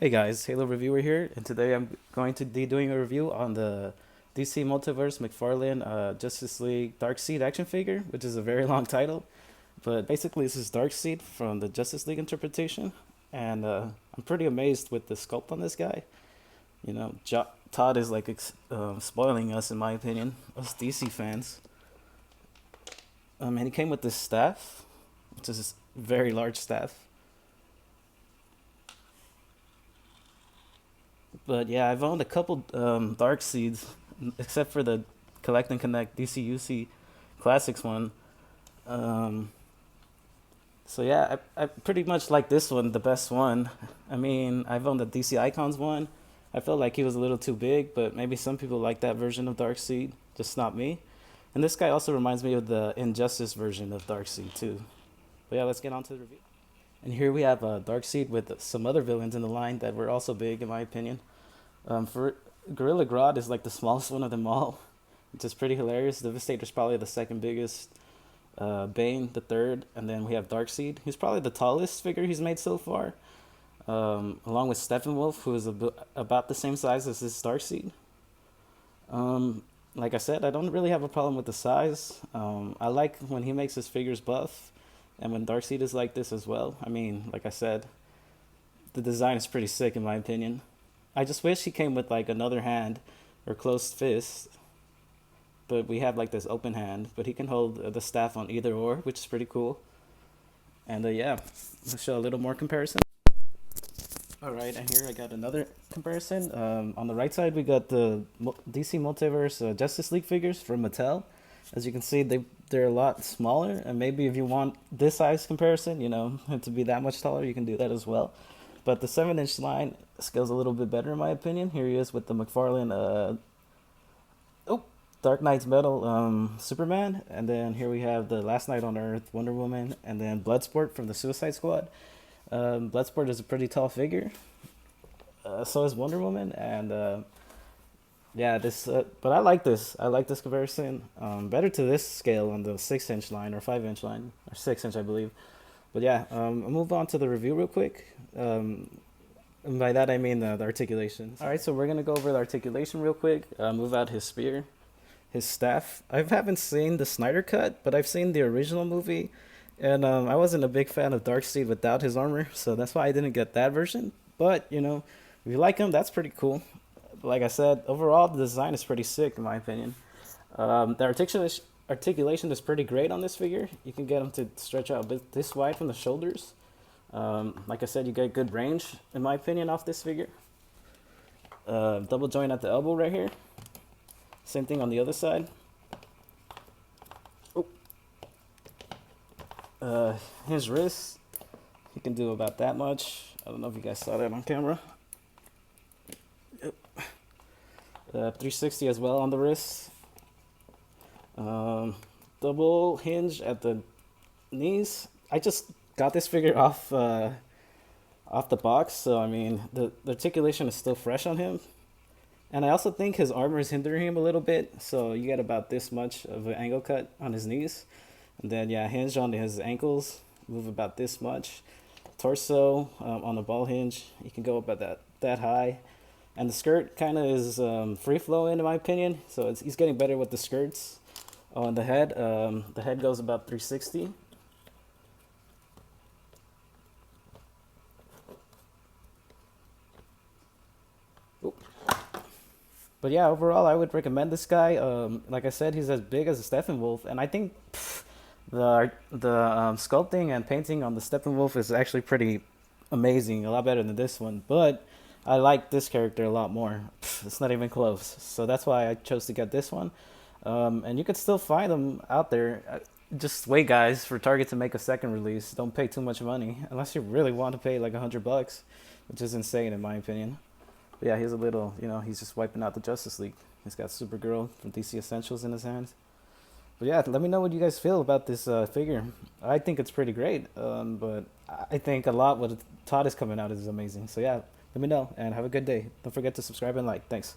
Hey guys, Halo Reviewer here, and today I'm going to be doing a review on the DC Multiverse McFarlane Justice League Darkseid action figure, which is a very long title. But basically, this is Darkseid from the Justice League interpretation, and I'm pretty amazed with the sculpt on this guy. Todd is like spoiling us, in my opinion, us DC fans. And he came with this staff, which is this very large staff. But yeah, I've owned a couple Dark Seeds, except for the Collect and Connect DCUC Classics one. Um, so yeah, I pretty much like this one, the best one. I mean, I've owned the DC Icons one. I felt like he was a little too big, but maybe some people like that version of Darkseid, just not me. And this guy also reminds me of the Injustice version of Darkseid too. But yeah, let's get on to the review. And here we have Darkseid with some other villains in the line that were also big, in my opinion. For Gorilla Grodd is like the smallest one of them all, which is pretty hilarious. Devastator's probably the second biggest. Bane the third, and then we have Darkseid. He's probably the tallest figure he's made so far, along with Steppenwolf, who is about the same size as this Darkseid. Like I said, I don't really have a problem with the size. I like when he makes his figures buff, and when Darkseid is like this as well. I mean, like I said, the design is pretty sick in my opinion. I just wish he came with like another hand or closed fist, but we have like this open hand. But he can hold the staff on either or, which is pretty cool. And yeah, let's show a little more comparison. All right, and here I got another comparison. On the right side, we got the DC Multiverse Justice League figures from Mattel. As you can see, they're a lot smaller, and maybe if you want this size comparison, to be that much taller, you can do that as well. But the 7-inch line scales a little bit better in my opinion. Here he is with the McFarlane Dark Knight's Metal Superman, and then here we have the Last Night on Earth Wonder Woman, and then Bloodsport from the Suicide Squad. Bloodsport is a pretty tall figure. So is Wonder Woman, and yeah, this. But I like this. I like this comparison. Better to this scale on the 6-inch line or 5-inch line or 6-inch, I believe. But yeah, I'll move on to the review real quick. And by that I mean the articulation. All right, so we're gonna go over the articulation real quick. Move out his spear, his staff. I haven't seen the Snyder cut, but I've seen the original movie, and I wasn't a big fan of Darkseid without his armor, so that's why I didn't get that version. But if you like him, that's pretty cool. Like I said, overall the design is pretty sick in my opinion. The articulation is pretty great on this figure. You can get him to stretch out a bit this wide from the shoulders. Like I said, you get good range in my opinion off this figure. Double joint at the elbow right here. Same thing on the other side. His wrist, he can do about that much. I don't know if you guys saw that on camera. Yep. 360 as well on the wrist. Double hinge at the knees. I just got this figure off the box, so I mean the articulation is still fresh on him. And I also think his armor is hindering him a little bit, so you get about this much of an angle cut on his knees. And then yeah, hinge on his ankles, move about this much. Torso on the ball hinge, you can go about that high. And the skirt kind of is free flowing in my opinion, so he's getting better with the skirts. On the head goes about 360. But yeah, overall, I would recommend this guy. Like I said, he's as big as a Steppenwolf, and I think the sculpting and painting on the Steppenwolf is actually pretty amazing, a lot better than this one. But I like this character a lot more. It's not even close. So that's why I chose to get this one. And you can still find them out there. Just wait, guys, for Target to make a second release. Don't pay too much money unless you really want to pay like $100, which is insane in my opinion. But yeah, he's a little, he's just wiping out the Justice League. He's got Supergirl from DC Essentials in his hands. But yeah, let me know what you guys feel about this figure. I think it's pretty great, but I think a lot what Todd is coming out is amazing. So yeah, let me know and have a good day. Don't forget to subscribe and like. Thanks.